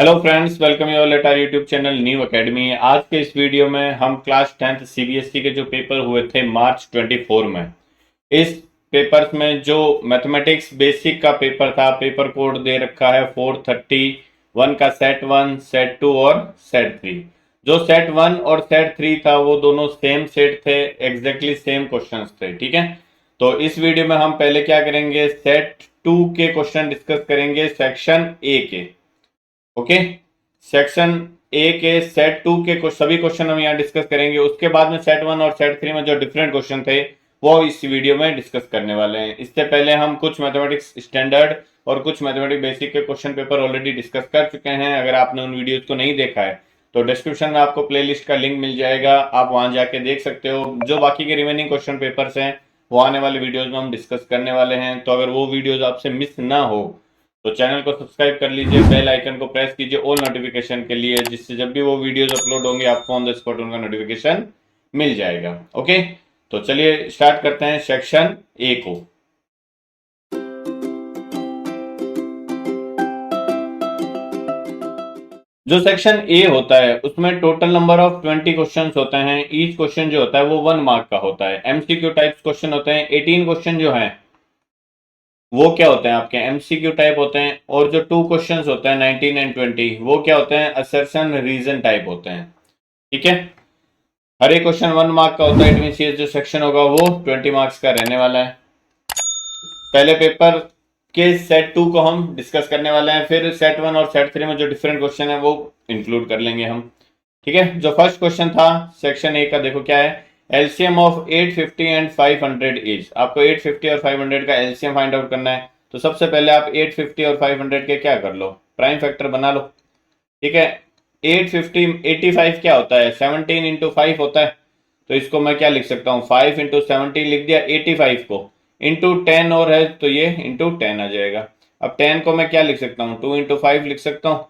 Hello friends, welcome you all at our YouTube channel new academy. आज के इस video में हम क्लास 10th सीबीएसई के जो पेपर हुए थे मार्च 24 में, इस पेपर्स में जो मैथमेटिक्स बेसिक का पेपर था, पेपर कोड दे रखा है 431 का सेट 1, सेट 2 और सेट 3। जो सेट 1 और सेट 3 था वो दोनों सेम सेट थे, एग्जैक्टली सेम क्वेश्चंस थे। ठीक है, तो इस वीडियो में हम पहले क्या करेंगे, सेट 2 के क्वेश्चन डिस्कस करेंगे सेक्शन ए के। ओके, सेक्शन ए के सेट 2 के सभी क्वेश्चन हम यहाँ डिस्कस करेंगे। उसके बाद में सेट 1 और सेट 3 में जो डिफरेंट क्वेश्चन थे वो इस वीडियो में डिस्कस करने वाले हैं। इससे पहले हम कुछ मैथमेटिक्स स्टैंडर्ड और कुछ मैथमेटिक्स बेसिक के क्वेश्चन पेपर ऑलरेडी डिस्कस कर चुके हैं। अगर आपने उन वीडियोज को नहीं देखा है तो डिस्क्रिप्शन में आपको प्लेलिस्ट का लिंक मिल जाएगा, आप वहां जाके देख सकते हो। जो बाकी के रिमेनिंग क्वेश्चन पेपर्स हैं वो आने वाले वीडियोज में हम डिस्कस करने वाले हैं। तो अगर वो वीडियोज आपसे मिस ना हो तो चैनल को सब्सक्राइब कर लीजिए, बेल आइकन को प्रेस कीजिए ऑल नोटिफिकेशन के लिए, जिससे जब भी वो वीडियोस अपलोड होंगे आपको ऑन द स्पॉट उनका नोटिफिकेशन मिल जाएगा। ओके, तो चलिए स्टार्ट करते हैं सेक्शन ए को। जो सेक्शन ए होता है उसमें टोटल नंबर ऑफ 20 क्वेश्चन होते हैं। ईच क्वेश्चन जो होता है वो 1 मार्क का होता है। एमसीक्यू टाइप्स क्वेश्चन होते हैं। 18 क्वेश्चन जो है वो क्या होते हैं, आपके एमसीक्यू टाइप होते हैं। और जो 2 क्वेश्चंस होते हैं 19 एंड 20 वो क्या होते हैं, असर्शन रीजन टाइप होते हैं। ठीक है, हर एक क्वेश्चन 1 मार्क का होता है। इट मींस ये जो सेक्शन होगा वो 20 मार्क्स का रहने वाला है। पहले पेपर के सेट 2 को हम डिस्कस करने वाले हैं, फिर सेट 1 और सेट 3 में जो डिफरेंट क्वेश्चन है वो इंक्लूड कर लेंगे हम। ठीक है, जो फर्स्ट क्वेश्चन था सेक्शन ए का, देखो क्या है। LCM of 850 and 500 is. आपको 850 और 500 का एलसीएम फाइंड आउट करना है। तो सबसे पहले आप 850 और 500 के क्या कर लो, प्राइम फैक्टर बना लो। ठीक है, 850 85 क्या होता है, 17 इंटू 5 होता है। तो इसको मैं क्या लिख सकता हूँ, 5 इंटू 17 लिख दिया। 85 को इंटू 10 और है तो ये इंटू 10 आ जाएगा। अब 10 को मैं क्या लिख सकता हूँ, 2 इंटू 5 लिख सकता हूँ।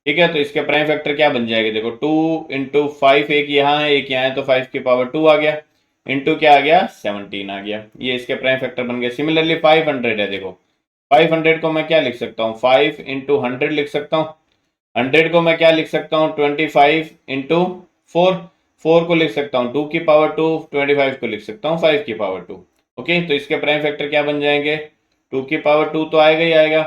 ठीक है, तो इसके प्राइम फैक्टर क्या बन जाएगा, देखो 2 इंटू 5, एक यहाँ है एक यहाँ है तो 5 की पावर 2 आ गया, इंटू क्या आ गया 17 आ गया। ये इसके प्राइम फैक्टर बन गया। सिमिलरली 500 है, देखो 500 को मैं क्या लिख सकता हूँ, 5 इंटू 100 लिख सकता हूँ। 100 को मैं क्या लिख सकता हूँ, 25 इंटू 4। 4 को लिख सकता हूँ 2 की पावर 2, 25 को लिख सकता हूँ 5 की पावर 2। ओके, तो इसके प्राइम फैक्टर क्या बन जाएंगे, 2 की पावर 2 तो आएगा ही आएगा,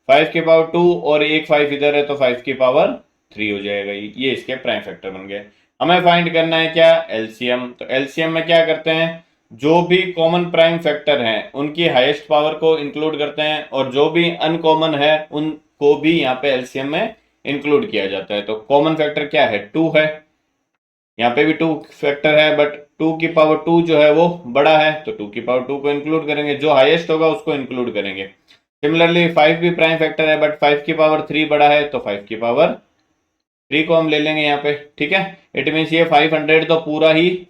5 की पावर 2 और एक 5 इधर है तो 5 की पावर 3 हो जाएगा। ये इसके प्राइम फैक्टर बन गए। हमें फाइंड करना है क्या, एलसीएम। तो एलसीएम में क्या करते हैं, जो भी कॉमन प्राइम फैक्टर हैं उनकी हाईएस्ट पावर को इंक्लूड करते हैं, और जो भी अनकॉमन है उनको भी यहाँ पे एलसीएम में इंक्लूड किया जाता है। तो कॉमन फैक्टर क्या है, 2 है। यहाँ पे भी 2 फैक्टर है, बट 2 की पावर 2 जो है वो बड़ा है तो 2 की पावर 2 को इंक्लूड करेंगे, जो हाईएस्ट होगा उसको इंक्लूड करेंगे। सिमिलरली 5 भी प्राइम फैक्टर है, बट 5 की पावर 3 बड़ा है तो 5 की पावर 3 को हम ले लेंगे यहाँ पे। ठीक है, इट मीन्स ये 500 तो पूरा ही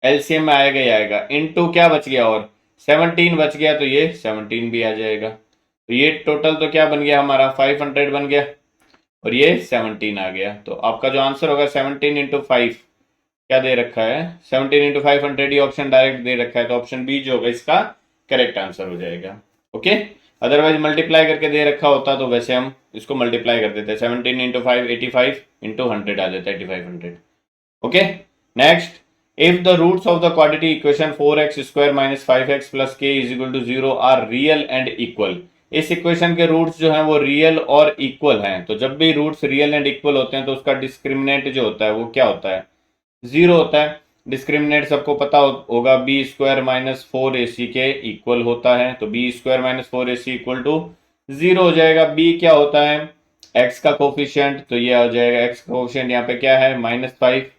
एलसीएम में आएगा ही आएगा। इनटू क्या बच गया, और 17 बच गया तो ये 17 भी आ जाएगा। तो ये टोटल तो क्या बन गया हमारा, 500 बन गया और ये 17 आ गया। तो आपका जो आंसर होगा 17 इंटू 5 क्या दे रखा है, 17 इंटू 500, ये ऑप्शन डायरेक्ट दे रखा है तो ऑप्शन बी जो होगा इसका करेक्ट आंसर हो जाएगा। ओके, अदरवाइज मल्टीप्लाई करके दे रखा होता तो वैसे हम इसको मल्टीप्लाई कर देते हैं। 17 इंटू 5 85 इंटू 100 आ जाता है 8500। Okay, next, if the roots of the quadratic equation 4x square minus 5x plus k is equal to 0 are real and equal। इस इक्वेशन के रूट्स जो हैं वो रियल और इक्वल हैं। तो जब भी रूट्स रियल एंड इक्वल होते हैं तो उसका डिस्क्रिमिनेंट जो होता है वो क्या होता है, 0 होता है। डिस्क्रिमिनेंट सबको पता होगा, बी स्क्वायर माइनस 4ac के इक्वल होता है। तो B square minus 4ac equal to 0 हो जाएगा। बी क्या होता है, एक्स का कोफिशियंट, तो ये आ जाएगा एक्स का कोफिशियंट यहाँ पे क्या है -5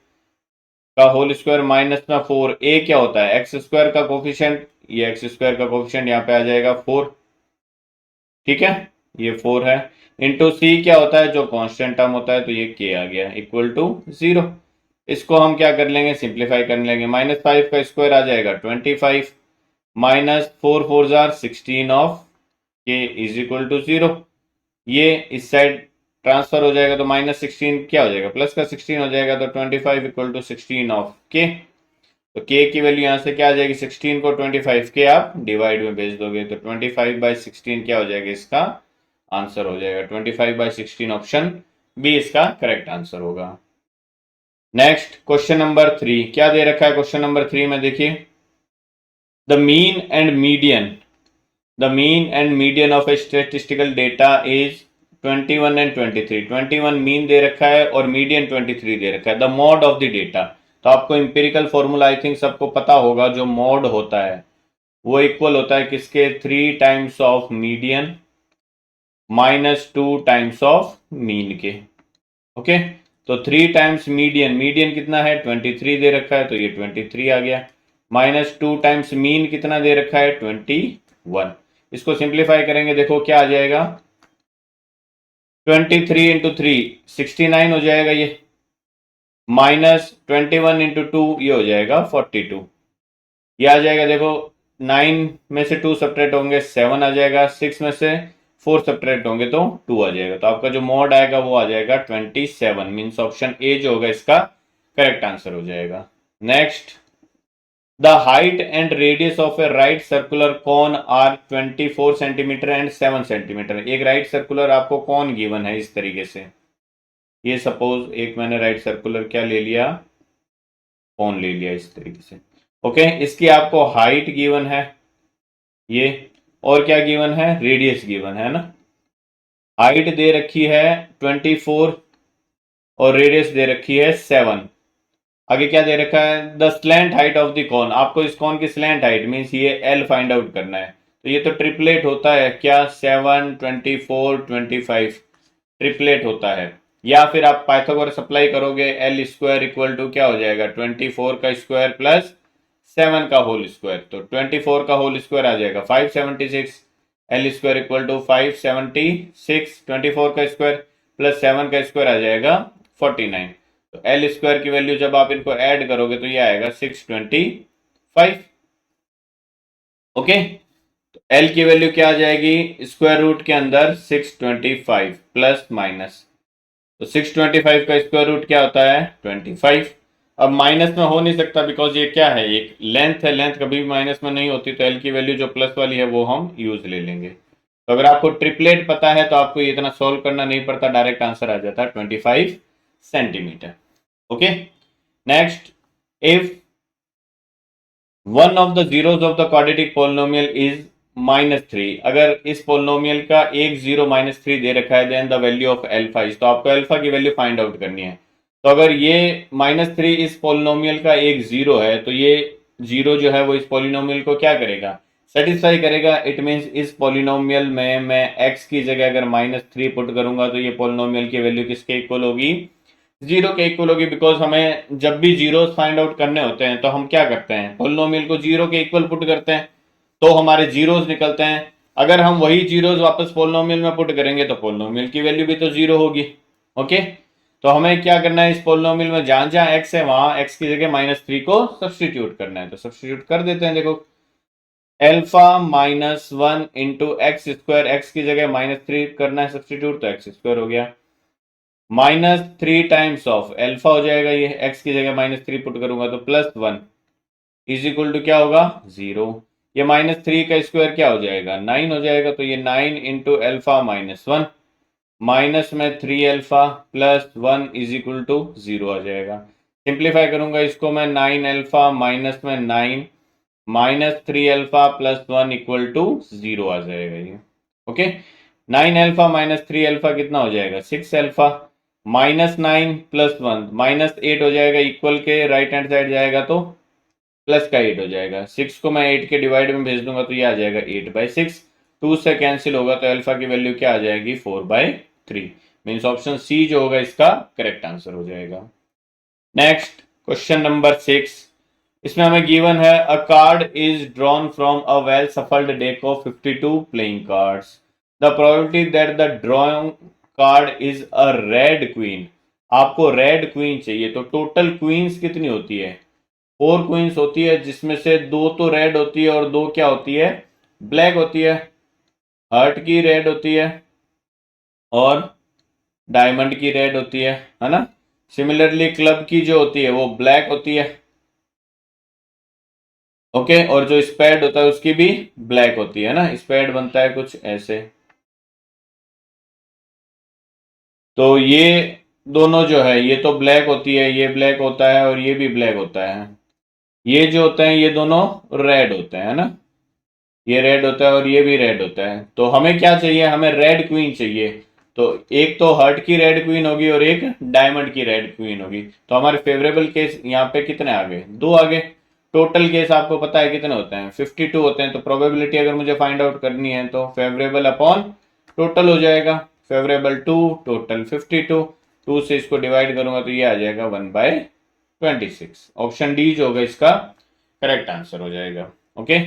का होल स्क्वायर माइनस में 4। ए क्या होता है, एक्स स्क्वायर का कोफिशियंट, ये एक्स स्क्वायर का कोफिशियंट यहाँ पे आ जाएगा 4। ठीक है, ये 4 है। इंटू सी क्या होता है, जो कांस्टेंट टर्म होता है, तो ये के आ गया इक्वल टू 0। इसको हम क्या कर लेंगे, सिंप्लीफाई कर लेंगे। -5 का स्क्वायर आ जाएगा 25 माइनस 4 4 जार 16 ऑफ के इज इक्वल टू 0। ये इस साइड ट्रांसफर हो जाएगा तो -16 क्या हो जाएगा, प्लस का 16 हो जाएगा तो 25 इक्वल टू 16 ऑफ के। तो के की वैल्यू यहाँ से क्या आ जाएगी, 16 को 25 के आप डिवाइड में भेज दोगे तो 25/16 क्या हो जाएगा, इसका आंसर हो जाएगा 25/16 ऑप्शन बी इसका करेक्ट आंसर होगा। नेक्स्ट क्वेश्चन नंबर 3, क्या दे रखा है क्वेश्चन नंबर 3 में, देखिए the mean and median, the mean and median of A statistical data is 21 and 23। 21 mean they रखा है और मीडियन 23 दे रखा है। The mod of the data, तो आपको इंपेरिकल फॉर्मूला आई थिंक सबको पता होगा, जो मॉड होता है वो इक्वल होता है किसके, 3 times of median minus 2 times of mean के। ओके, तो 3 टाइम्स मीडियन, मीडियन कितना है 23 दे रखा है, तो ये 23 आ गया, माइनस 2 टाइम्स मीन कितना दे रखा है 21। इसको सिंप्लीफाई करेंगे, देखो क्या आ जाएगा, 23 इंटू 3 69 हो जाएगा ये, माइनस 21 इंटू 2 ये हो जाएगा 42, ये आ जाएगा। देखो 9 में से 2 सब्ट्रैक्ट होंगे 7 आ जाएगा, 6 में से 4 सब्ट्रैक्ट होंगे तो 2 आ जाएगा, तो आपका जो मॉड आएगा वो आ जाएगा 27, मीन्स ऑप्शन ए जो होगा इसका करेक्ट आंसर हो जाएगा। Next, the height and radius of a right circular cone are 24 centimetre and 7 centimetre. एक राइट सर्कुलर आपको कॉन गिवन है इस तरीके से, ये सपोज एक मैंने राइट सर्कुलर क्या ले लिया, कॉन ले लिया इस तरीके से। ओके, इसकी आपको हाइट गिवन है ये, और क्या गिवन है, रेडियस गिवन है ना। हाइट दे रखी है 24 और रेडियस दे रखी है 7। आगे क्या दे रखा है, the slant height of the cone, आपको इस कॉन की स्लैंट हाइट मीन्स ये एल फाइंड आउट करना है, तो ये तो ट्रिपलेट होता है क्या, 7 24 25 ट्रिपलेट होता है। या फिर आप पाइथागोरस अप्लाई करोगे, एल स्क्वायर इक्वल टू क्या हो जाएगा 24 का स्क्वायर प्लस 7 का होल स्क्वायर, तो 24 का होल स्क्वायर आ जाएगा 576, एल स्क्वायर इक्वल टू 576, 24 का स्क्वायर प्लस 7 का स्क्वायर आ जाएगा 49, तो एल स्क्वायर की वैल्यू जब आप इनको ऐड करोगे तो ये आएगा 625। ओके, तो एल की वैल्यू क्या आ जाएगी, स्क्वायर रूट के अंदर 625 प्लस माइनस, तो 625 का स्क्वायर रूट क्या होता है 25। अब माइनस में हो नहीं सकता बिकॉज ये क्या है, एक लेंथ है, लेंथ कभी भी माइनस में नहीं होती, तो एल की वैल्यू जो प्लस वाली है वो हम यूज ले लेंगे। तो अगर आपको ट्रिपलेट पता है तो आपको ये इतना सोल्व करना नहीं पड़ता, डायरेक्ट आंसर आ जाता है 25 centimetre. Okay, next, if one of the zeros of the quadratic polynomial is -3, अगर इस पोलिनोमियल का एक जीरो -3 दे रखा है, then the value of alpha is, तो आपको एल्फा की वैल्यू फाइंड आउट करनी है। तो अगर ये -3 इस पोलिनोमियल का एक जीरो है, तो ये जीरो जो है वो इस पोलिनोमियल को क्या करेगा, सेटिस्फाई करेगा। इट मीन्स इस पोलिनोमियल में मैं x की जगह अगर -3 पुट करूंगा तो ये पोलिनोमियल की वैल्यू किसके इक्वल होगी, जीरो के इक्वल होगी। बिकॉज हमें जब भी जीरोस फाइंड आउट करने होते हैं तो हम क्या करते हैं, पोलिनोमियल को जीरो के इक्वल पुट करते हैं, तो हमारे जीरोस निकलते हैं। अगर हम वही जीरोस वापस पोलिनोमियल में पुट करेंगे तो पोलिनोमियल की वैल्यू भी तो जीरो होगी। ओके, तो हमें क्या करना है, इस पोलिनोमियल में जहां जहां एक्स है वहां एक्स की जगह -3 को सब्सटीट्यूट करना है, तो सब्सटीट्यूट कर देते हैं। देखो alpha -1 into x square, x की जगह -3 करना है सब्सटीट्यूट, तो एक्स स्क्वायर हो गया, -3 टाइम्स ऑफ एल्फा हो जाएगा, ये एक्स की जगह -3 पुट करूंगा तो +1 इज इक्वल टू क्या होगा 0। ये -3 का स्क्वायर क्या हो जाएगा 9 हो जाएगा, तो ये 9 इंटू एल्फा -1 माइनस में 3 alpha plus 1 is equal to 0 आ जाएगा। सिंप्लीफाई करूंगा इसको मैं, 9 एल्फा माइनस में 9 -3 एल्फा प्लस 1 इक्वल टू 0 आ जाएगा ये। ओके, 9 एल्फा -3 एल्फा कितना हो जाएगा 6 एल्फा, -9 प्लस 1 -8 हो जाएगा, इक्वल के राइट हैंड साइड जाएगा तो प्लस का 8 हो जाएगा। 6 को मैं 8 के डिवाइड में भेज दूंगा तो ये आ जाएगा 8/6, 2 से कैंसिल होगा तो अल्फा की वैल्यू क्या आ जाएगी 4/3, मीन्स ऑप्शन सी जो होगा इसका करेक्ट आंसर हो जाएगा। नेक्स्ट क्वेश्चन नंबर 6, इसमें हमें गिवन है अ card is drawn from a well shuffled deck of 52 playing cards, the probability that the drawing card is a red queen. आपको रेड क्वीन चाहिए, तो टोटल क्वींस कितनी होती है 4 क्वींस होती है, जिसमें से 2 तो रेड होती है और 2 क्या होती है ब्लैक होती है। हार्ट की रेड होती है और डायमंड की रेड होती है ना। सिमिलरली क्लब की जो होती है वो ब्लैक होती है। ओके, और जो स्पेड होता है उसकी भी ब्लैक होती है ना, स्पेड बनता है कुछ ऐसे। तो ये दोनों जो है ये तो ब्लैक होती है, ये ब्लैक होता है और ये भी ब्लैक होता है। ये जो होते हैं ये दोनों रेड होते हैं ना, ये रेड होता है और ये भी रेड होता है। तो हमें क्या चाहिए, हमें रेड क्वीन चाहिए। तो एक तो हार्ट की रेड क्वीन होगी और एक डायमंड की रेड क्वीन होगी। तो हमारे फेवरेबल केस यहाँ पे कितने आ गए, 2 आ गए। टोटल केस आपको पता है कितने होते हैं, 52 होते हैं। तो प्रोबेबिलिटी अगर मुझे फाइंड आउट करनी है तो फेवरेबल अपॉन टोटल हो जाएगा। फेवरेबल 2 टोटल 52, 2 से इसको डिवाइड करूंगा तो ये आ जाएगा 1/26। ऑप्शन डी जो होगा इसका करेक्ट आंसर हो जाएगा। Okay,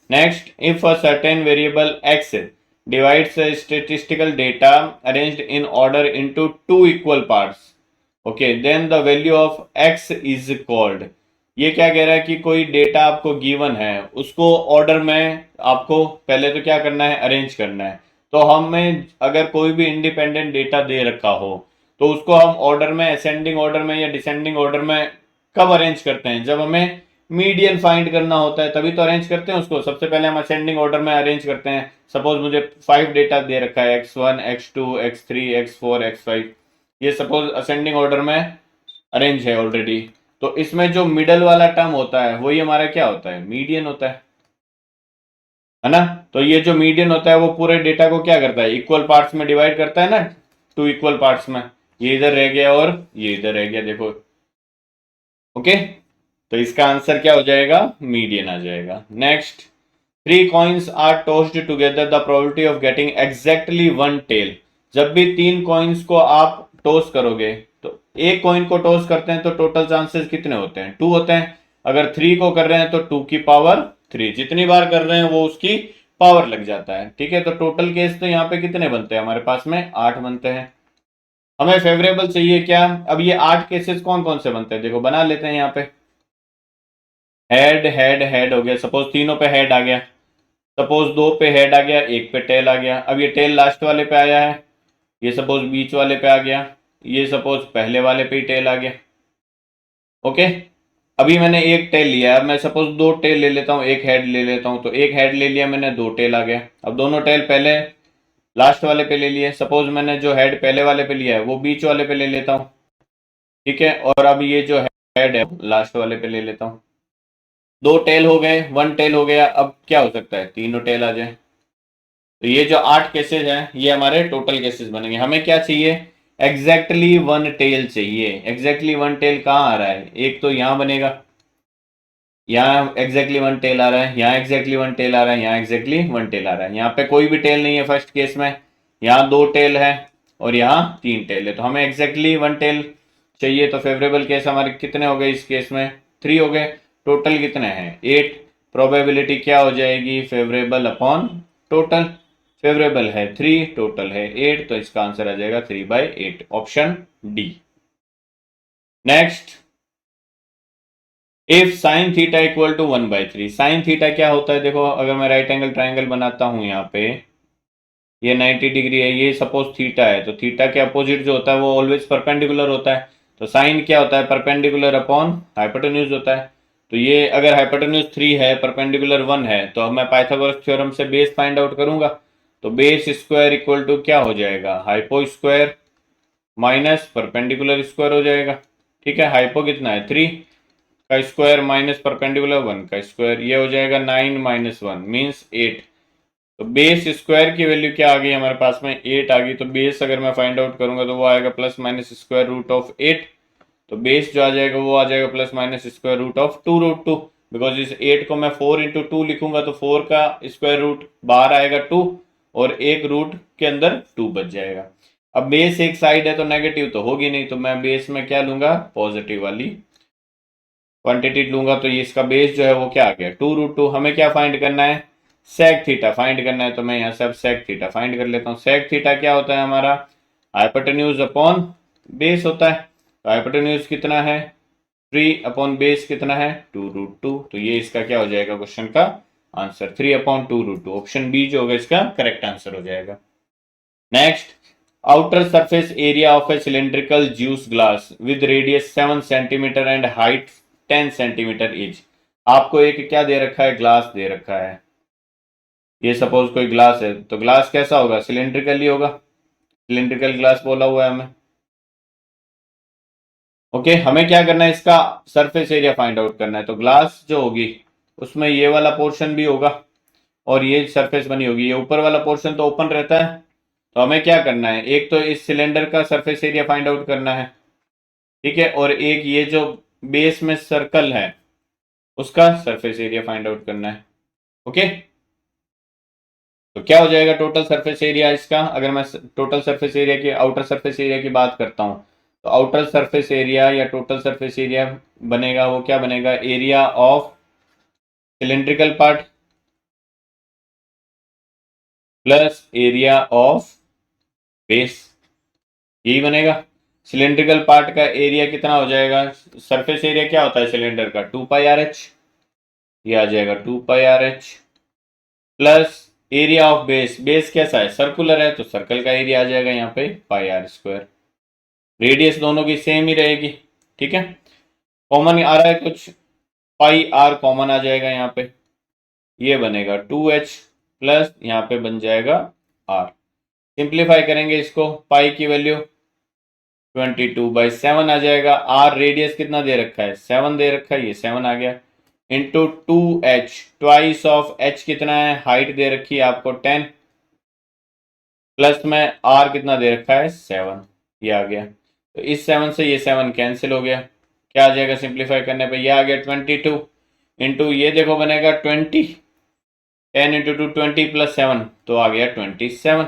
next, if a certain variable x divides a statistical data arranged in order into two equal parts, okay, then the value of x is called। ये क्या कह रहा है कि कोई डेटा आपको गिवन है, उसको ऑर्डर में आपको पहले तो क्या करना है, अरेंज करना है। तो हमें अगर कोई भी इंडिपेंडेंट डेटा दे रखा हो तो उसको हम ऑर्डर में, असेंडिंग ऑर्डर में या डिसेंडिंग ऑर्डर में कब अरेंज करते हैं, जब हमें मीडियन फाइंड करना होता है तभी तो अरेंज करते हैं उसको। सबसे पहले हम असेंडिंग ऑर्डर में अरेंज करते हैं। सपोज मुझे 5 डेटा दे रखा है, x1 x2 x3 x4 x5, ये सपोज असेंडिंग ऑर्डर में अरेंज है ऑलरेडी। तो इसमें जो मिडल वाला टर्म होता है वही हमारा क्या होता है, मीडियन होता है ना। तो ये जो मीडियन होता है वो पूरे डेटा को क्या करता है, इक्वल पार्ट्स में डिवाइड करता है ना, 2 इक्वल पार्ट्स में। ये इधर रह गया और ये इधर रह गया, देखो। ओके, तो इसका आंसर क्या हो जाएगा, मीडियन आ जाएगा। Next, 3 coins are tossed together, the probability of getting exactly 1 tail. जब भी 3 कॉइन्स को आप टॉस करोगे, तो एक कॉइन को टॉस करते हैं तो टोटल चांसेस कितने होते हैं, 2 होते हैं। अगर 3 को कर रहे हैं तो 2 की पावर 3, जितनी बार कर रहे हैं वो उसकी पावर लग जाता है। ठीक है, तो टोटल केस तो यहाँ पे कितने बनते हैं हमारे पास में, 8 बनते हैं। हमें फेवरेबल चाहिए क्या, अब ये 8 केसेस कौन कौन से बनते हैं, देखो बना लेते हैं। यहाँ पे हेड हेड हेड हो गया, सपोज तीनों पे हेड आ गया। सपोज 2 पे हेड आ गया, 1 पे टेल आ गया। अब ये टेल लास्ट वाले पे आया है, ये सपोज बीच वाले पे आ गया, ये सपोज पहले वाले पे ही टेल आ गया। ओके, अभी मैंने एक टेल लिया, अब मैं सपोज 2 टेल ले लेता हूँ, एक हेड ले लेता हूँ। तो एक हेड ले लिया मैंने, 2 टेल आ गया। अब दोनों टेल पहले लास्ट वाले पे ले लिए। सपोज मैंने जो हेड पहले वाले पे लिया है वो बीच वाले पे ले लेता हूँ। ठीक है, और अब ये जो हेड है लास्ट वाले पे ले लेता हूँ। 2 टेल हो गए, 1 टेल हो गया। अब क्या हो सकता है, तीनों टेल आ जाए। तो ये जो 8 केसेस हैं ये हमारे टोटल केसेस बनेंगे। हमें क्या चाहिए, एग्जैक्टली 1 टेल चाहिए। एग्जैक्टली 1 टेल कहाँ आ रहा है, एक तो यहाँ बनेगा, यहाँ एग्जैक्टली 1 टेल आ रहा है, यहाँ एग्जैक्टली 1 टेल आ रहा है, यहाँ एग्जैक्टली 1 टेल आ रहा है। यहाँ पे कोई भी टेल नहीं है फर्स्ट केस में, यहाँ 2 टेल है और यहाँ 3 टेल है। तो हमें एग्जैक्टली 1 टेल चाहिए। तो फेवरेबल केस हमारे कितने हो गए इस केस में, 3 हो गए। टोटल कितने हैं, 8। प्रोबेबिलिटी क्या हो जाएगी, फेवरेबल अपॉन टोटल। फेवरेबल है 3, टोटल है 8, तो इसका आंसर आ जाएगा 3/8, option D. Next, if sine theta equal to 1/3। Sine theta क्या होता है, देखो अगर मैं राइट एंगल ट्राइंगल बनाता हूं, यहाँ पे ये 90 डिग्री है, ये सपोज थीटा है। तो थीटा के अपोजिट जो होता है वो ऑलवेज परपेंडिकुलर होता है। तो साइन क्या होता है, परपेंडिकुलर अपॉन हाइपोटेन्यूज होता है। तो ये अगर हाइपोटेन्यूज 3 है, परपेंडिकुलर 1 है, तो अब मैं पाइथागोरस थ्योरम से बेस फाइंड आउट करूंगा। तो बेस स्क्वायर इक्वल टू क्या हो जाएगा, hypo square minus perpendicular square हो जाएगा। ठीक है, हाइपो कितना है 3 का स्क्वायर माइनस परपेंडिकुलर 1 का स्क्वायर, ये हो जाएगा 9 - 1 मीन्स 8। तो बेस स्क्वायर की वैल्यू क्या आ गई हमारे पास में, 8 आ गई। तो बेस अगर मैं फाइंड आउट करूंगा तो वो आएगा plus minus square root of 8। तो बेस जो आ जाएगा वो आ जाएगा plus minus square root of 2√2। Because इस 8 को मैं 4 × 2 लिखूंगा तो 4 का स्क्वायर रूट बाहर आएगा 2 और एक रूट के अंदर 2 बच जाएगा। अब बेस एक साइड है तो नेगेटिव तो होगी नहीं, तो मैं बेस में क्या लूंगा, पॉजिटिव वाली क्वांटिटी लूंगा। तो ये इसका बेस जो है वो क्या आ गया, 2√2। हमें क्या फाइंड करना है, सेक थीटा फाइंड करना है। तो मैं यहाँ से अब सेक थीटा फाइंड कर लेता हूँ। सेक थीटा क्या होता है हमारा, हाइपोटेन्यूज अपॉन बेस होता है। तो हाइपोटेन्यूज कितना है, 3 अपॉन बेस कितना है, 2√2। तो ये इसका क्या हो जाएगा क्वेश्चन का आंसर, 3/2√2। ऑप्शन बी जो होगा इसका करेक्ट आंसर हो जाएगा। Next, outer surface area of A cylindrical juice glass with radius 7 centimetre and height 10 centimetre etch. आपको एक क्या दे रखा है, ग्लास दे रखा है। ये सपोज कोई ग्लास है, तो ग्लास कैसा होगा, सिलेंड्रिकल ही होगा। सिलेंड्रिकल ग्लास बोला हुआ है हमें। ओके, हमें क्या करना है, इसका सरफेस एरिया फाइंड आउट करना है। तो ग्लास जो होगी उसमें ये वाला पोर्शन भी होगा और ये सरफेस बनी होगी, ये ऊपर वाला पोर्शन तो ओपन रहता है। तो हमें क्या करना है, एक तो इस सिलेंडर का सरफेस एरिया फाइंड आउट करना है, ठीक है, और एक ये जो बेस में सर्कल है उसका सरफेस एरिया फाइंड आउट करना है। ओके, तो क्या हो जाएगा टोटल सरफेस एरिया इसका, अगर मैं टोटल सरफेस एरिया की, आउटर सरफेस एरिया की बात करता हूं, तो आउटर सरफेस एरिया या टोटल सरफेस एरिया बनेगा, वो क्या बनेगा, area of cylindrical part plus area of base, यही बनेगा। सिलेंड्रिकल पार्ट का एरिया कितना हो जाएगा, सरफेस एरिया क्या होता है सिलेंडर का, 2πRH, ये आ जाएगा 2πRH plus area of base, base कैसा है, सर्कुलर है, तो सर्कल का एरिया आ जाएगा यहाँ पे πr²। रेडियस दोनों की सेम ही रहेगी, ठीक है। कॉमन आ रहा है कुछ, πr कॉमन आ जाएगा यहाँ पे, ये बनेगा 2h प्लस यहाँ पे बन जाएगा r। सिंप्लीफाई करेंगे इसको, पाई की वैल्यू 22/7 आ जाएगा। r रेडियस कितना दे रखा है, 7 दे रखा है, ये 7 आ गया, into 2h, twice of h कितना है, हाइट दे रखी है आपको 10, प्लस में r कितना दे रखा है 7, ये आ गया। तो इस 7 से ये 7 कैंसिल हो गया, क्या आ जाएगा सिंप्लीफाई करने पे, ये आ गया 22 इंटू ये देखो बनेगा 20, 10 इंटू 2 20 प्लस 7, तो आ गया 27।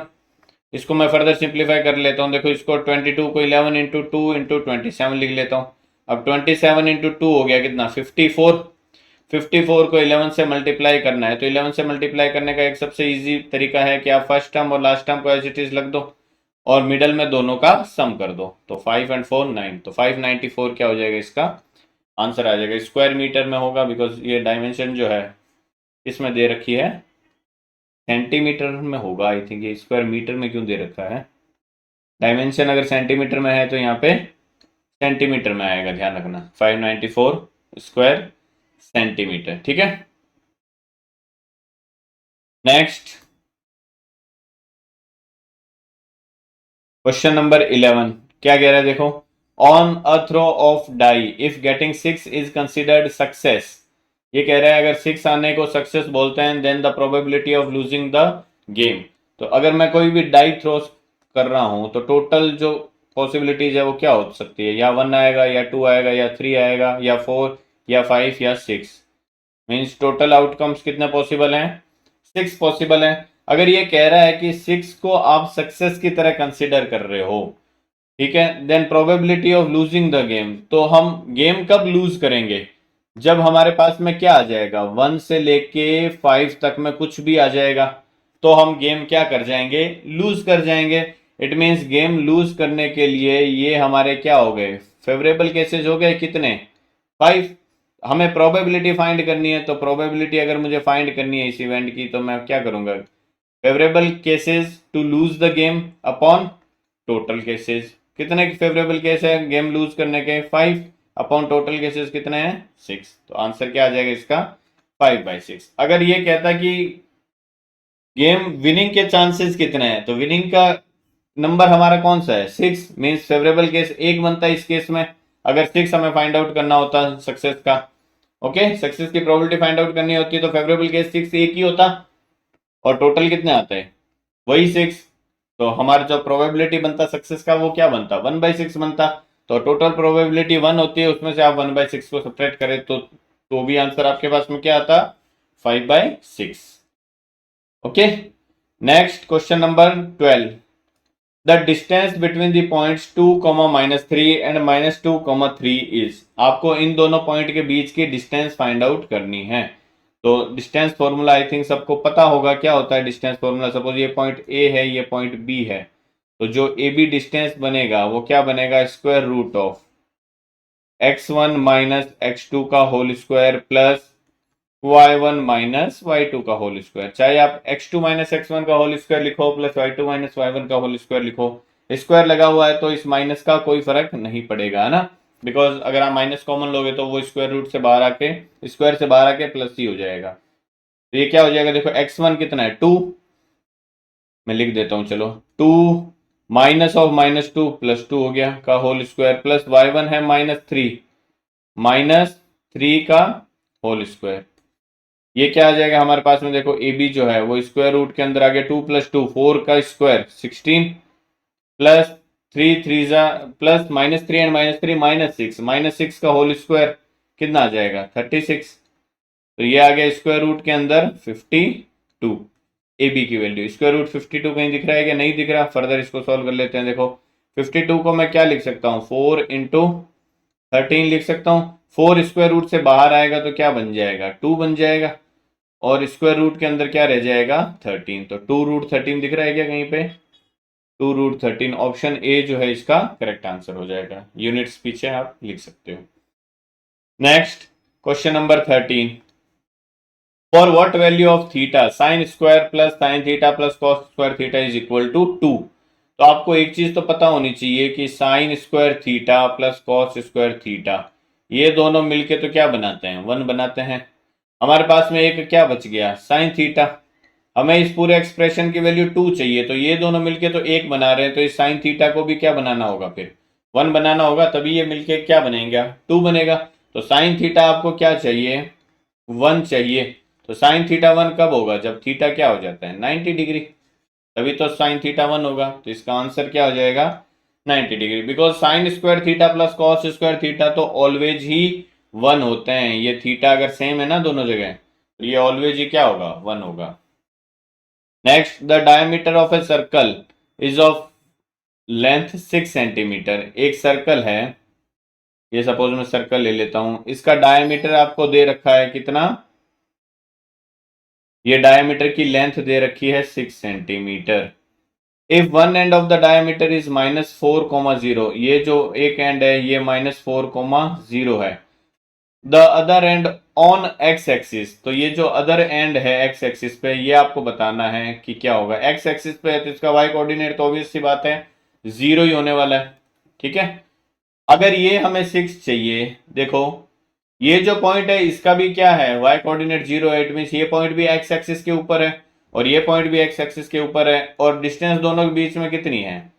इसको मैं फर्दर सिंप्लीफाई कर लेता हूँ, देखो इसको 22 को 11 इंटू 2 इंटू 27 लिख लेता हूँ। अब 27 इंटू 2 हो गया कितना, 54। 54 को 11 से मल्टीप्लाई करना है, तो 11 से मल्टीप्लाई करने का एक सबसे इजी तरीका है कि आप फर्स्ट टर्म और लास्ट टर्म को एज इट इज रख दो और मिडल में दोनों का सम कर दो, तो 5 एंड 4 9, तो 594 क्या हो जाएगा, इसका आंसर आ जाएगा। स्क्वायर मीटर में होगा बिकॉज ये डायमेंशन जो है इसमें दे रखी है सेंटीमीटर में होगा, आई थिंक ये स्क्वायर मीटर में क्यों दे रखा है, डायमेंशन अगर सेंटीमीटर में है तो यहाँ पे सेंटीमीटर में आएगा, ध्यान रखना, 594 स्क्वायर सेंटीमीटर, ठीक है। नेक्स्ट क्वेश्चन नंबर 11 क्या कह रहा है, देखो, on a throw of die if getting 6 is considered success, ये कह रहा है अगर 6 आने को सक्सेस बोलते हैं, then the probability of losing the game. तो अगर मैं कोई भी डाई थ्रो कर रहा हूं तो टोटल जो पॉसिबिलिटीज है वो क्या हो सकती है, या 1 आएगा या 2 आएगा या 3 आएगा या 4 या 5 या 6, मीन्स टोटल आउटकम्स कितने पॉसिबल हैं, 6 पॉसिबल हैं। अगर ये कह रहा है कि 6 को आप सक्सेस की तरह कंसिडर कर रहे हो, ठीक है, then probability of losing the game, तो हम गेम कब लूज करेंगे, जब हमारे पास में क्या आ जाएगा, 1 से लेके 5 तक में कुछ भी आ जाएगा तो हम गेम क्या कर जाएंगे, लूज कर जाएंगे। इट मीन्स गेम लूज करने के लिए ये हमारे क्या हो गए, फेवरेबल केसेस हो गए कितने, 5। हमें प्रोबेबिलिटी फाइंड करनी है, तो प्रोबेबिलिटी अगर मुझे फाइंड करनी है इस इवेंट की, तो मैं क्या करूंगा, favourable cases to lose the game upon total cases, कितने फेवरेबल केस है गेम लूज करने के, 5 अपॉन टोटल केसेस कितने हैं, 6। तो आंसर क्या आ जाएगा इसका, 5/6। अगर ये कहता कि गेम विनिंग के चांसेस कितने हैं, तो विनिंग का नंबर हमारा कौन सा है, 6, मीन्स फेवरेबल केस एक बनता है इस केस में, अगर 6 हमें फाइंड आउट करना होता सक्सेस का। ओके, सक्सेस की प्रोबेबिलिटी फाइंड आउट करनी होती है तो फेवरेबल केस 6 एक ही होता, और टोटल कितने आते हैं, वही 6। तो हमारा जो प्रोबेबिलिटी बनता सक्सेस का वो क्या बनता, 1/6 बनता। तो टोटल प्रोबेबिलिटी 1 होती है, उसमें से आप 1/6 को सब्ट्रैक्ट करें तो भी आंसर आपके पास में क्या आता, 5/6। Okay, next question number 12, the distance between the points 2, -3 and -2, 3 is, आपको इन दोनों पॉइंट के बीच की डिस्टेंस फाइंड आउट करनी है। तो डिस्टेंस फॉर्मूला आई थिंक सबको पता होगा, क्या होता है डिस्टेंस फॉर्मूला, सपोज ये पॉइंट ए है, ये पॉइंट बी है, तो जो ए बी डिस्टेंस बनेगा वो क्या बनेगा, square root of x1 minus x2 का whole square plus y1 minus y2 का होल स्क्वायर, चाहे आप x2 माइनस x1 का होल स्क्वायर लिखो प्लस y2 माइनस y1 का होल स्क्वायर लिखो, स्क्वायर लगा हुआ है तो इस माइनस का कोई फर्क नहीं पड़ेगा, है ना, बिकॉज अगर आप माइनस कॉमन लोगे तो वो स्क्वायर रूट से बाहर आके, स्क्वायर से बाहर आके प्लस ही हो जाएगा। तो ये क्या हो जाएगा, देखो x1 कितना है 2, मैं लिख देता हूं चलो, 2 माइनस ऑफ -2 +2 हो गया का होल स्क्वायर प्लस y1 है -3 का होल स्क्वायर। ये क्या आ जाएगा हमारे पास में, देखो ए बी जो है वो स्क्वायर रूट के अंदर आ गया 2 + 2 4 का स्क्वायर 16 प्लस 3 3 जा प्लस -3 एंड -3 -6 का होल स्क्वायर कितना आ जाएगा 36। तो ये आ गया स्क्वायर रूट के अंदर 52 ए बी की वैल्यू। स्क्वायर रूट 52 कहीं दिख रहा है क्या, नहीं दिख रहा। फर्दर इसको सॉल्व कर लेते हैं। देखो 52 को मैं क्या लिख सकता हूँ 4 × 13 लिख सकता हूँ। 4 स्क्वायर रूट से बाहर आएगा तो क्या बन जाएगा 2 बन जाएगा और स्क्वायर रूट के अंदर क्या रह जाएगा 13। तो 2√13 दिख रहा है क्या कहीं पे 2√13। ऑप्शन ए जो है इसका करेक्ट आंसर हो जाएगा। यूनिट्स पीछे आप लिख सकते हो। Next question number 13। For what value of theta sine square plus sine theta plus cos square theta is equal to 2। तो आपको एक चीज तो पता होनी चाहिए कि sine square theta plus cos square theta ये दोनों मिलके तो क्या बनाते हैं 1 बनाते हैं। हमारे पास में एक क्या बच गया साइन थीटा। हमें इस पूरे एक्सप्रेशन की वैल्यू 2 चाहिए, तो ये दोनों मिलके तो 1 बना रहे हैं, तो इस साइन थीटा को भी क्या बनाना होगा फिर 1 बनाना होगा, तभी ये मिलके क्या बनेगा 2 बनेगा। तो साइन थीटा आपको क्या चाहिए 1 चाहिए। तो साइन थीटा 1 कब होगा जब थीटा क्या हो जाता है 90 डिग्री, तभी तो साइन थीटा 1 होगा। तो इसका आंसर क्या हो जाएगा 90 degree, because sine square theta plus cos square theta तो ऑलवेज ही 1 होते हैं। ये थीटा अगर सेम है ना दोनों जगह तो ये ऑलवेज ही क्या होगा 1 होगा। Next the diameter of a circle is of length 6 centimetre. एक सर्कल है, ये सपोज मैं सर्कल ले लेता हूं, इसका डायमीटर आपको दे रखा है कितना, ये डायमीटर की लेंथ दे रखी है 6 centimetre. If one end of the diameter is -4,0, ये जो एक एंड है ये -4,0 है। The other and on x axis, तो ये जो अदर एंड है एक्स एक्सिस पे ये आपको बताना है कि क्या होगा। एक्स एक्सिस पे है तो इसका वाई कोऑर्डिनेट तो ऑब्वियस सी बात है 0 ही होने वाला है। ठीक है, अगर ये हमें 6 चाहिए, देखो ये जो पॉइंट है इसका भी क्या है y कोऑर्डिनेट 0 है, इट मींस ये पॉइंट भी x एक्सिस के ऊपर है और ये पॉइंट भी x एक्सिस के ऊपर है और डिस्टेंस दोनों के बीच में कितनी है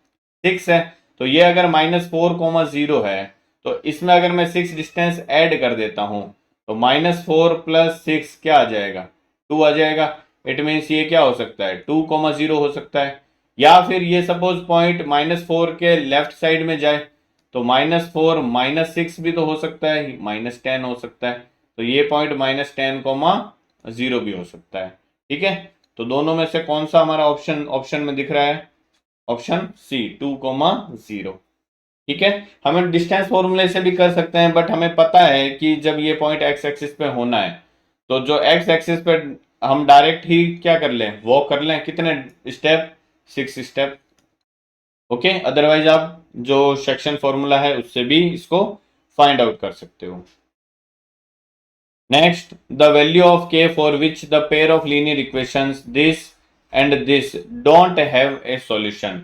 6 है। तो ये अगर -4,0 है तो इसमें अगर मैं 6 डिस्टेंस ऐड कर देता हूं तो -4 + 6 क्या आ जाएगा 2 आ जाएगा। इट मींस ये क्या हो सकता है 2,0 हो सकता है, या फिर ये सपोज पॉइंट -4 के लेफ्ट साइड में जाए तो -4 -6 भी तो हो सकता है, -10 हो सकता है। तो ये पॉइंट -10,0 भी हो सकता है। ठीक है, तो दोनों में से कौन सा हमारा ऑप्शन में दिख रहा है, ऑप्शन सी 2,0। ठीक है, हम डिस्टेंस फॉर्मूले से भी कर सकते हैं, बट हमें पता है कि जब ये पॉइंट एक्स एक्सिस पे होना है तो जो एक्स एक्सिस पे हम डायरेक्ट ही क्या कर लें वॉक कर लें, कितने स्टेप 6 स्टेप। ओके, अदरवाइज आप जो सेक्शन फॉर्मूला है उससे भी इसको फाइंड आउट कर सकते हो। Next the value of k for which the pair of linear equations this and this don't have a solution.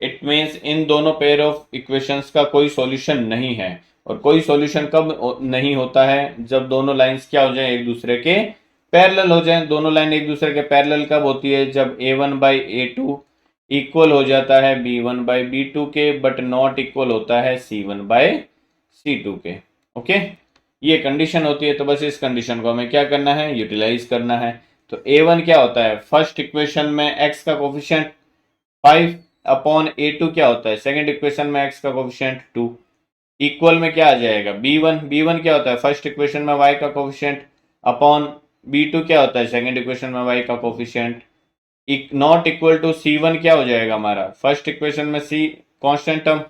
It means in दोनों पेयर ऑफ इक्वेशंस का कोई सॉल्यूशन नहीं है। और कोई सॉल्यूशन कब नहीं होता है जब दोनों लाइंस क्या हो जाए एक दूसरे के पैरेलल हो जाए। दोनों लाइन एक दूसरे के पैरेलल कब होती है जब a1/a2 इक्वल हो जाता है b1/b2 के, बट नॉट इक्वल होता है c1/c2 के। ओके, ये कंडीशन होती है। तो बस इस कंडीशन को हमें क्या करना है यूटिलाइज करना है। तो a1 क्या होता है फर्स्ट इक्वेशन में x का कोफिशिएंट 5/a2 क्या होता है सेकंड इक्वेशन में x का कोफिशिएंट 2 इक्वल में क्या आ जाएगा b1 क्या होता है फर्स्ट इक्वेशन में y का कोफिशिएंट अपॉन b2 क्या होता है सेकंड इक्वेशन में y का coefficient not equal to c1 क्या हो जाएगा हमारा फर्स्ट इक्वेशन में c constant term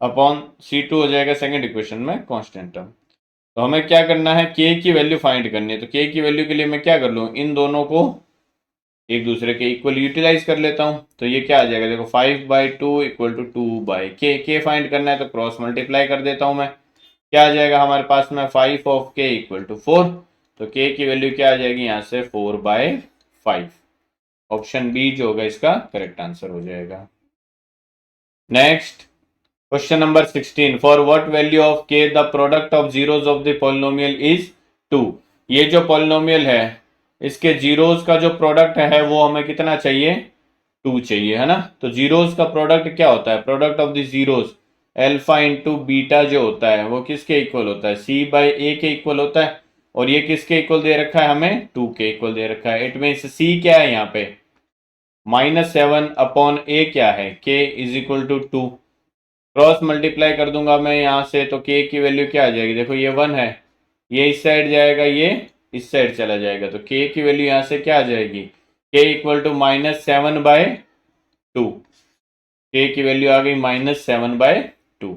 upon c2 हो जाएगा सेकंड इक्वेशन में कांस्टेंट टर्म। तो हमें क्या करना है k की वैल्यू फाइंड करनी है। तो k की वैल्यू के लिए मैं क्या कर लूँ इन दोनों को एक दूसरे के इक्वल यूटिलाइज कर लेता हूँ। तो ये क्या आ जाएगा देखो 5/2 = 2/k। k फाइंड करना है तो क्रॉस मल्टीप्लाई कर देता हूँ मैं, क्या आ जाएगा हमारे पास में 5 of k = 4। तो k की वैल्यू क्या आ जाएगी यहाँ से 4/5। ऑप्शन बी जो होगा इसका करेक्ट आंसर हो जाएगा। Next question number 16 for what value of k the product of zeros of the polynomial is 2। ये जो पॉलिनोमियल है इसके जीरोस का जो प्रोडक्ट है वो हमें कितना चाहिए 2 चाहिए, है ना। तो जीरोस का प्रोडक्ट क्या होता है, product of the zeros alpha into beta जो होता है वो किसके इक्वल होता है, सी बाई ए के इक्वल होता है। और ये किसके इक्वल दे रखा है, हमें 2 के इक्वल दे रखा है। इट मीन्स सी क्या है यहाँ पे, -7 अपॉन ए क्या है, k is equal to 2। Cross multiply कर दूंगा मैं यहाँ से, तो के की वैल्यू क्या आ जाएगी, देखो ये 1 है, ये इस साइड जाएगा, ये इस साइड चला जाएगा, तो के की वैल्यू यहाँ से क्या आ जाएगी, के इक्वल टू -7/2। के की वैल्यू आ गई -7/2।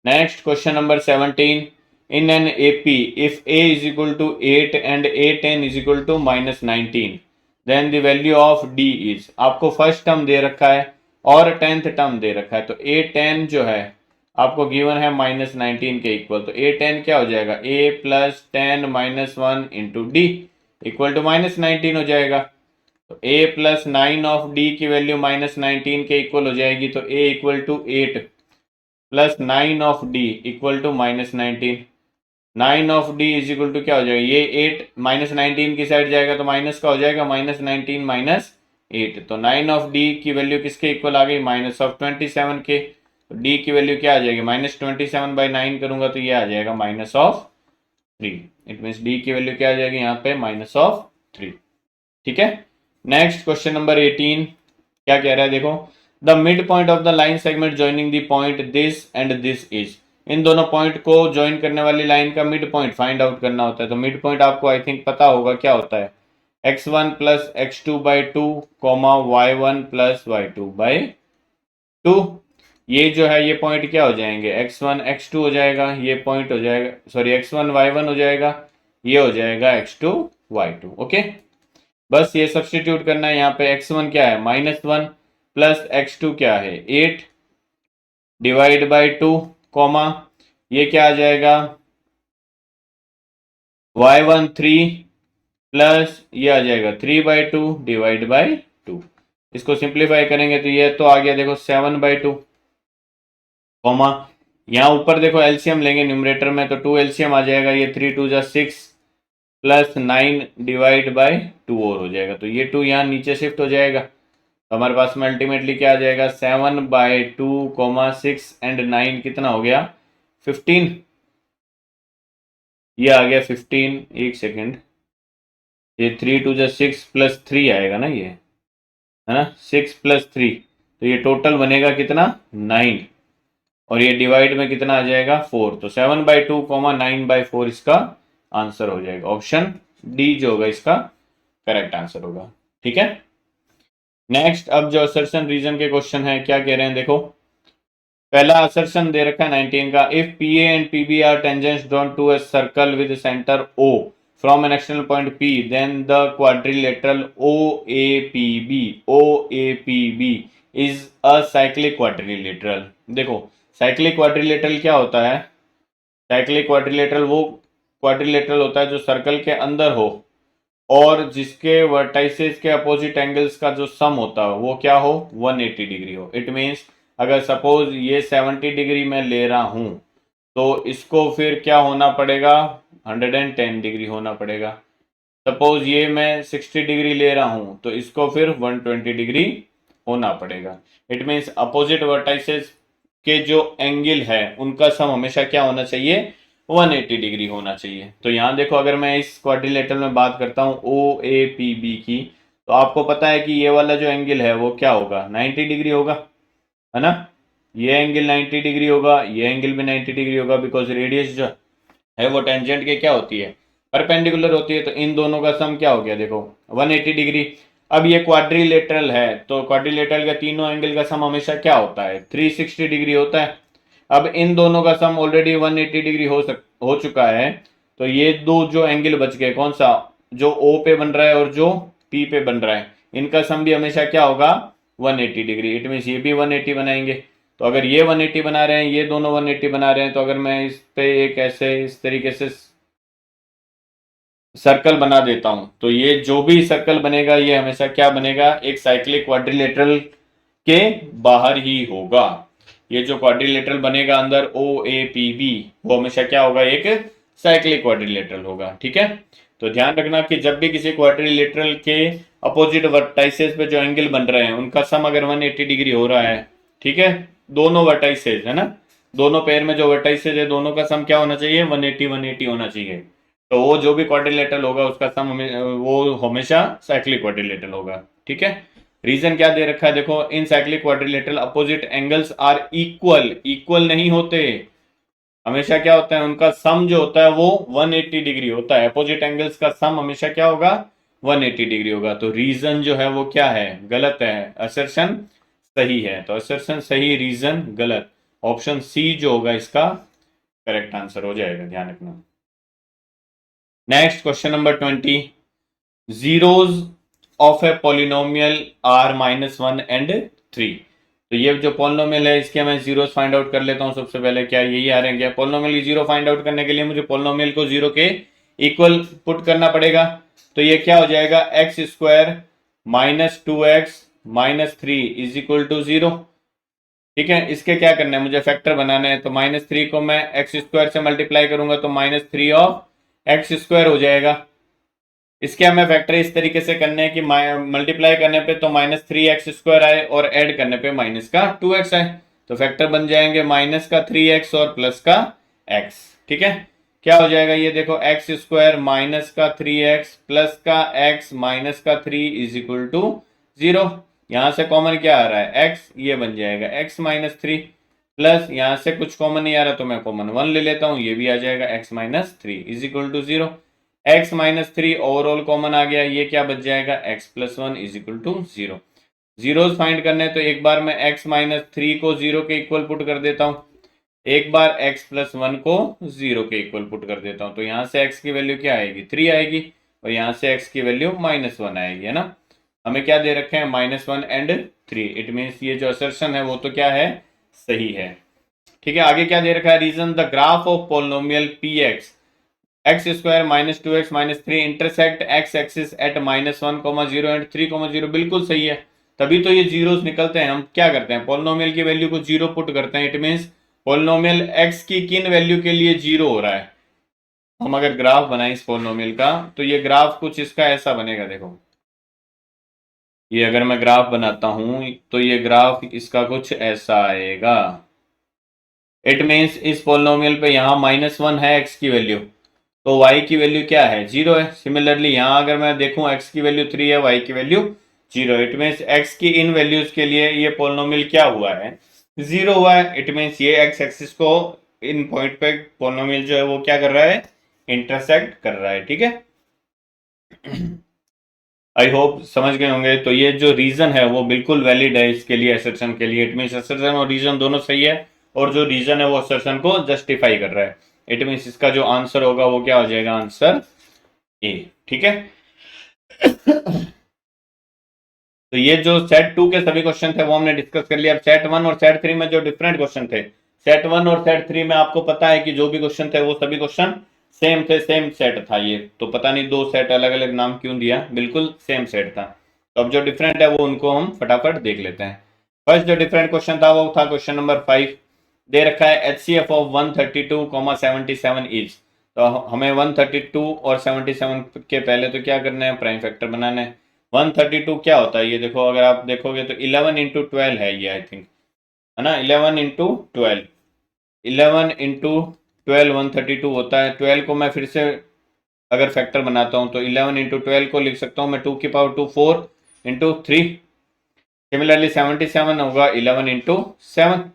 Next question number 17, in an AP if A is equal to 8 and A10 is equal to -19 then the value of D is. आपको फर्स्ट टर्म दे रखा है और 10th टर्म दे रखा है, तो A10 जो है आपको गिवन है -19 के इक्वल, तो A10 क्या हो जाएगा, A plus 10 -1 into D equal to -19 हो जाएगा। तो A प्लस 9 ऑफ D की वैल्यू -19 के इक्वल हो जाएगी, तो A equal to 8 plus 9 of D equal to -19। 9 of D is equal to क्या हो जाएगा, ये 8 -19 की साइड जाएगा तो माइनस का हो जाएगा, -19 -8। तो 9 ऑफ D की वैल्यू किसके इक्वल आ गई, -27 के। तो D की वैल्यू क्या आ जाएगी, -27/9 करूंगा तो ये आ जाएगा -3। इट मीन्स D की वैल्यू क्या आ जाएगी यहाँ पे, -3। ठीक है। नेक्स्ट क्वेश्चन नंबर 18 क्या कह रहा है, देखो the mid point of the line segment joining the point this and this is. In दोनों पॉइंट को ज्वाइन करने वाली लाइन का मिड पॉइंट फाइंड आउट करना होता है। तो मिड पॉइंट आपको आई थिंक पता होगा क्या होता है, x1 plus x2/2 comma y1 plus y2/2। ये जो है ये पॉइंट क्या हो जाएंगे, x1 x2 हो जाएगा, ये पॉइंट हो जाएगा, सॉरी x1 y1 हो जाएगा, ये हो जाएगा x2 y2। ओके, बस ये सब्सटीट्यूट करना है। यहाँ पे x1 क्या है -1 प्लस x2 क्या है 8 डिवाइड बाई 2 कॉमा ये क्या आ जाएगा y1 3 प्लस ये आ जाएगा 3/2 डिवाइड बाई 2। इसको सिंप्लीफाई करेंगे तो ये तो आ गया देखो 7/2 कॉमा यहाँ ऊपर देखो एलसीएम लेंगे न्यूमरेटर में, तो 2 एलसीएम आ जाएगा, ये 3 2 जा 6 प्लस 9 डिवाइड बाई 2 और हो जाएगा, तो ये 2 यहाँ नीचे शिफ्ट हो जाएगा। तो हमारे पास में अल्टीमेटली क्या आ जाएगा, 7/2 6 एंड 9 कितना हो गया 15। ये आ गया 15, एक सेकेंड, ये 3 2 जा 6 प्लस 3 आएगा ना, ये है ना 6 प्लस 3, तो ये टोटल बनेगा कितना 9, और ये डिवाइड में कितना आ जाएगा 4। तो 7/2 9/4 इसका आंसर हो जाएगा। ऑप्शन डी जो होगा इसका करेक्ट आंसर होगा। ठीक है। नेक्स्ट अब जो असर्शन रीजन के क्वेश्चन है क्या कह रहे हैं, देखो पहला असर्शन दे रखा है 19 का, if P A and P B are tangents drawn to a circle with centre O from an external point P then the quadrilateral OAPB is a cyclic quadrilateral. देखो साइक्लिक क्वाड्रिलेटरल क्या होता है, cyclic quadrilateral वो quadrilateral होता है जो circle के अंदर हो और जिसके वर्टाइसेस के अपोजिट एंगल्स का जो सम होता है वो क्या हो 180 डिग्री हो। इट मीन्स अगर सपोज ये 70 डिग्री में ले रहा हूं तो इसको फिर क्या होना पड़ेगा 110 डिग्री होना पड़ेगा। सपोज ये मैं 60 डिग्री ले रहा हूं तो इसको फिर 120 डिग्री होना पड़ेगा। इट मीन्स अपोजिट वर्टाइसेस के जो एंगल है उनका सम हमेशा क्या होना चाहिए 180 डिग्री होना चाहिए। तो यहाँ देखो अगर मैं इस क्वाड्रिलेटरल में बात करता हूँ OAPB की, तो आपको पता है कि ये वाला जो एंगल है वो क्या होगा 90 डिग्री होगा, है ना। ये एंगल 90 डिग्री होगा, ये एंगल भी 90 डिग्री होगा, बिकॉज रेडियस जो है वो टेंजेंट के क्या होती है परपेंडिकुलर होती है। तो इन दोनों का सम क्या हो गया देखो 180 डिग्री। अब ये क्वाड्रिलेटरल है तो क्वाड्रिलेटरल का तीनों एंगल का सम हमेशा क्या होता है 360 डिग्री होता है। अब इन दोनों का सम ऑलरेडी 180 डिग्री हो चुका है, तो ये दो जो एंगल बच गए कौन सा जो O पे बन रहा है और जो P पे बन रहा है, इनका सम भी हमेशा क्या होगा 180 डिग्री। इट मीन्स ये भी 180 बनाएंगे। तो अगर ये 180 बना रहे हैं, ये दोनों 180 बना रहे हैं, तो अगर मैं इस पे एक ऐसे इस तरीके से सर्कल बना देता हूं तो ये जो भी सर्कल बनेगा ये हमेशा क्या बनेगा एक साइक्लिक क्वाड्रिलेटरल के बाहर ही होगा। ये जो क्वाड्रिलेटरल बनेगा अंदर OAPB वो हमेशा क्या होगा एक साइक्लिक क्वाड्रिलेटरल होगा। ठीक है। तो ध्यान रखना कि जब भी किसी क्वाड्रिलेटरल के अपोजिट वर्टाइसेस पे जो एंगल बन रहे हैं उनका सम अगर 180 डिग्री हो रहा है, ठीक है, दोनों वर्टाइसेस है ना, दोनों पेयर में जो वर्टाइसेस है दोनों का सम क्या होना चाहिए, 180 होना चाहिए। तो वो जो भी क्वाड्रिलेटरल होगा उसका सम वो हमेशा साइक्लिक क्वाड्रिलेटरल होगा, ठीक है। रीजन क्या दे रखा है देखो, in cyclic quadrilateral opposite angles are equal, equal नहीं होते, हमेशा क्या होता है उनका सम जो होता है वो 180 डिग्री होता है, अपोजिट एंगल्स का सम हमेशा क्या होगा, 180 डिग्री होगा। तो रीजन जो है वो क्या है, गलत है, असर्शन सही है। तो असर्शन सही, रीजन गलत, ऑप्शन सी जो होगा इसका करेक्ट आंसर हो जाएगा, ध्यान रखना। Next question number 20, zeros of a polynomial are -1 and 3। तो ये जो पॉलिनोमियल है इसके मैं जीरोस फाइंड आउट कर लेता हूँ सबसे पहले। क्या यही आ रहे हैं क्या, पॉलिनोमियल की जीरो फाइंड आउट करने के लिए मुझे पॉलिनोमियल को जीरो के इक्वल पुट करना पड़ेगा। तो ये क्या हो जाएगा, X square -2x-3 is equal to 0, ठीक है। इसके क्या करना है, मुझे फैक्टर बनाना है। तो -3 को मैं एक्स स्क्वायर से मल्टीप्लाई करूंगा तो -3 ऑफ एक्स स्क्वायर हो जाएगा। इसके हमें फैक्टर इस तरीके से करने हैं कि मल्टीप्लाई करने पे तो -3x² आए और ऐड करने पे -2x आए, तो फैक्टर बन जाएंगे -3x और +x, ठीक है। क्या हो जाएगा ये देखो, x² -3x +x -3 = 0। यहां से कॉमन क्या आ रहा है, x, ये बन जाएगा x -3 प्लस यहां से कुछ कॉमन नहीं आ रहा तो मैं कॉमन 1 ले लेता हूं, ये भी आ जाएगा x -3 = 0। x -3 ओवरऑल कॉमन आ गया, ये क्या बच जाएगा, x +1 = 0। जीरोस फाइंड करने तो एक बार मैं x -3 को 0 के इक्वल पुट कर देता हूं, एक बार x +1 को 0 के इक्वल पुट कर देता हूं। तो यहां से x की वैल्यू क्या आएगी, 3 आएगी, और यहां से x की वैल्यू -1 आएगी, है ना। हमें क्या दे रखे हैं, -1 एंड 3, इट मीन्स ये जो असर्शन है वो तो क्या है, सही है, ठीक है। आगे क्या दे रखा है, reason the graph of polynomial px x² -2x -3 intersect x axis at -1, 0 and 3, 0, बिल्कुल सही है। तभी तो ये जीरोस निकलते हैं। हम क्या करते हैं, पोलिनोमियल की वैल्यू को 0 पुट करते हैं, इट मीन्स पोलिनोमियल x की किन वैल्यू के लिए 0 हो रहा है। हम अगर ग्राफ बनाए इस पोलिनोमियल का तो ये ग्राफ कुछ इसका ऐसा बनेगा, देखो ये अगर मैं ग्राफ बनाता हूं तो ये ग्राफ इसका कुछ ऐसा आएगा। इट मीन्स इस पोलिनोमियल पे यहाँ -1 है x की वैल्यू, तो y की वैल्यू क्या है, 0 है। सिमिलरली यहाँ अगर मैं देखूं x की वैल्यू 3 है, y की वैल्यू 0 है, इट मीन्स x की इन वैल्यूज के लिए ये पोलिनोमियल क्या हुआ है, 0 हुआ है। इट मीन्स ये x एक्सिस को इन पॉइंट पे पोलिनोमियल जो है वो क्या कर रहा है, इंटरसेक्ट कर रहा है, ठीक है। आई होप समझ गए होंगे। तो ये जो रीजन है वो बिल्कुल वैलिड है इसके लिए, असर्शन के लिए। इट मीन्स असर्शन और रीजन दोनों सही है, और जो रीजन है वो असर्शन को जस्टिफाई कर रहा है। इट मीन्स इसका जो आंसर होगा वो क्या हो जाएगा, आंसर ए, ठीक है। तो ये जो सेट 2 के सभी क्वेश्चन थे वो हमने डिस्कस कर लिया। अब सेट 1 और सेट 3 में जो डिफरेंट क्वेश्चन थे, सेट 1 और सेट 3 में आपको पता है कि जो भी क्वेश्चन थे वो सभी क्वेश्चन सेम थे, सेम सेट था ये। तो पता नहीं दो सेट अलग अलग नाम क्यों दिया, बिल्कुल सेम सेट था। तो अब जो डिफरेंट है वो उनको हम फटाफट देख लेते हैं। फर्स्ट जो डिफरेंट क्वेश्चन था वो था क्वेश्चन नंबर 5। दे रखा है HCF ऑफ 132,77 इज। तो हमें 132 और 77 के पहले तो क्या करना है, प्राइम फैक्टर बनाना है। 132 क्या होता है, ये देखो अगर आप देखोगे तो 11 × 12 है ये, आई थिंक, है ना, 11 × 12, 11 × 12 132 होता है। 12 को मैं फिर से अगर फैक्टर बनाता हूं तो 11 × 12 को लिख सकता हूं मैं 2 की पावर 2 4 × 3। सिमिलरली 77 होगा 11 × 7।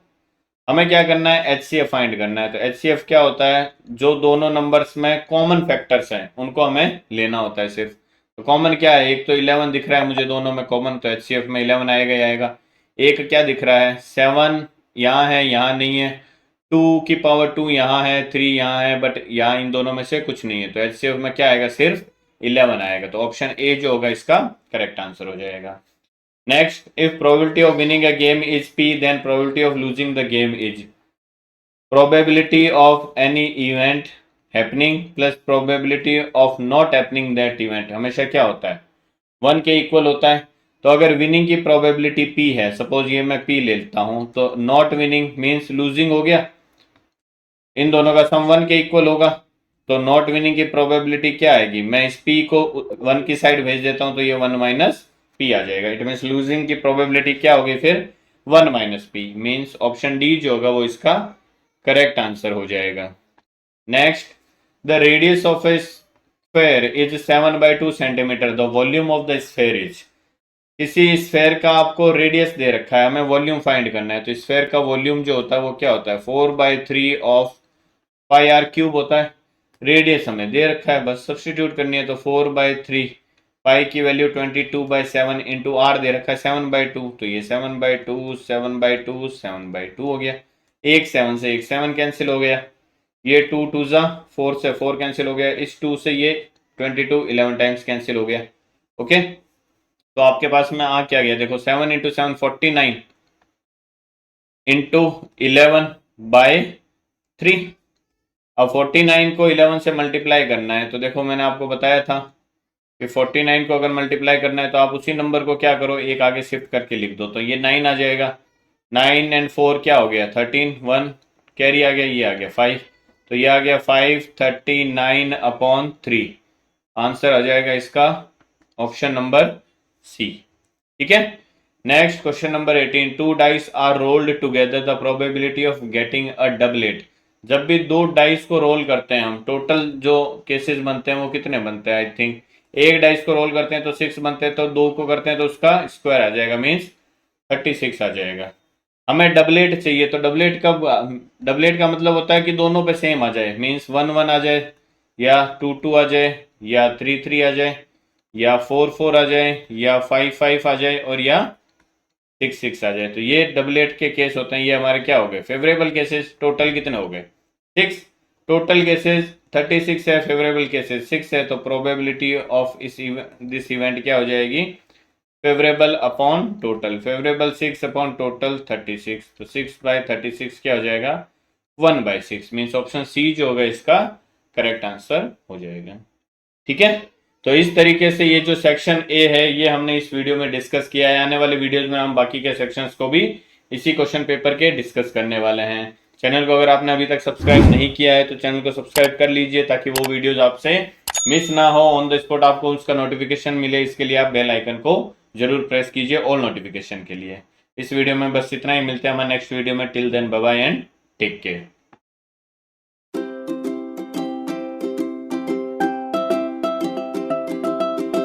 हमें क्या करना है, HCF फाइंड करना है। तो HCF क्या होता है, जो दोनों नंबर्स में कॉमन फैक्टर्स हैं उनको हमें लेना होता है सिर्फ। तो कॉमन क्या है, एक तो 11 दिख रहा है मुझे दोनों में कॉमन, तो HCF में 11 आएगा ही आएगा। एक क्या दिख रहा है, 7 यहाँ है, यहाँ नहीं है, 2 की पावर 2 यहाँ है, 3 यहाँ है, बट यहाँ इन दोनों में से कुछ नहीं है। तो HCF में क्या आएगा, सिर्फ 11 आएगा। तो ऑप्शन ए जो होगा इसका करेक्ट आंसर हो जाएगा। Next, if probability of winning a game is P, then probability of losing the game is probability of any event happening plus probability of not happening that event। हमेशा क्या होता है, 1 के इक्वल होता है। तो अगर विनिंग की प्रोबेबिलिटी P है, सपोज ये मैं P लेता हूं, तो नॉट विनिंग मीन्स लूजिंग हो गया, इन दोनों का सम 1 के इक्वल होगा। तो नॉट विनिंग की प्रोबेबिलिटी क्या आएगी, मैं इस p को 1 की साइड भेज देता हूं तो ये 1 माइनस p आ जाएगा। इट मीन्स लूजिंग की प्रोबेबिलिटी क्या होगी फिर 1 minus p। Means option D जो होगा वो इसका करेक्ट आंसर हो जाएगा। Next, the radius of A sphere is 7/2 centimetre, the volume of the sphere is. किसी स्फेयर का आपको रेडियस दे रखा है, हमें वॉल्यूम फाइंड करना है, तो स्फेयर का वॉल्यूम जो होता है वो क्या होता है 4/3 ऑफ पाई आर क्यूब होता है। रेडियस हमें दे रखा है, बस सब्सटीट्यूट करनी है, तो 4/3 पाई की वैल्यू 22/7 इंटू आर दे रखा है 7/2, तो ये 7/2 7/2 7/2 हो गया। एक 7 से एक 7 कैंसिल हो गया, ये 2 2 जा 4 से 4 कैंसिल हो गया, इस 2 से ये 22 11 टाइम्स कैंसिल हो गया। ओके, तो आपके पास में आ क्या गया, देखो 7 इंटू 7 49 इंटू 11/3। अब 49 को 11 से मल्टीप्लाई करना है, तो देखो मैंने आपको बताया था कि 49 को अगर मल्टीप्लाई करना है तो आप उसी नंबर को क्या करो, एक आगे शिफ्ट करके लिख दो, तो ये 9 आ जाएगा। 9 एंड 4 क्या हो गया 13, 1 कैरी आ गया, ये आ गया 5, तो ये आ गया 539/3। आंसर आ जाएगा इसका ऑप्शन नंबर सी। ठीक है। Next question number 18, 2 dice are rolled together, the probability of getting a doublet. जब भी 2 डाइस को रोल करते हैं हम, टोटल जो केसेस बनते हैं वो कितने बनते हैं, आई थिंक एक डाइस को रोल करते हैं तो 6 बनते हैं, तो 2 को करते हैं तो उसका स्क्वायर आ जाएगा, मीन्स 36 आ जाएगा। हमें डबलेट चाहिए, तो डबलेट का मतलब होता है कि दोनों पे सेम आ जाए, मीन्स 1 1 आ जाए, या 2 2 आ जाए, या 3 3 आ जाए, या 4 4 आ जाए, या 5 5 आ जाए, और या 6 6 आ जाए। तो ये डबलेट के केस होते हैं, ये हमारे क्या हो गए फेवरेबल केसेस। टोटल कितने हो गए 6, टोटल केसेस 36 है, फेवरेबल केसेस 6 है, तो प्रोबेबिलिटी ऑफ दिस इवेंट क्या हो जाएगी favourable upon total, favourable 6 upon total 36, तो 6/36 क्या हो जाएगा 1/6। मीन्स ऑप्शन सी जो होगा इसका करेक्ट आंसर हो जाएगा। ठीक है, तो इस तरीके से ये जो सेक्शन ए है ये हमने इस वीडियो में डिस्कस किया है। आने वाले वीडियोस में हम बाकी के सेक्शंस को भी इसी क्वेश्चन पेपर के डिस्कस करने वाले हैं। चैनल को अगर आपने अभी तक सब्सक्राइब नहीं किया है तो चैनल को सब्सक्राइब कर लीजिए, ताकि वो वीडियोज आपसे मिस ना हो, ऑन द स्पॉट आपको उसका नोटिफिकेशन मिले। इसके लिए आप बेल आइकन को जरूर प्रेस कीजिए ऑल नोटिफिकेशन के लिए। इस वीडियो में बस इतना ही, मिलते हैं हमारे नेक्स्ट वीडियो में। Till then bye bye and take care.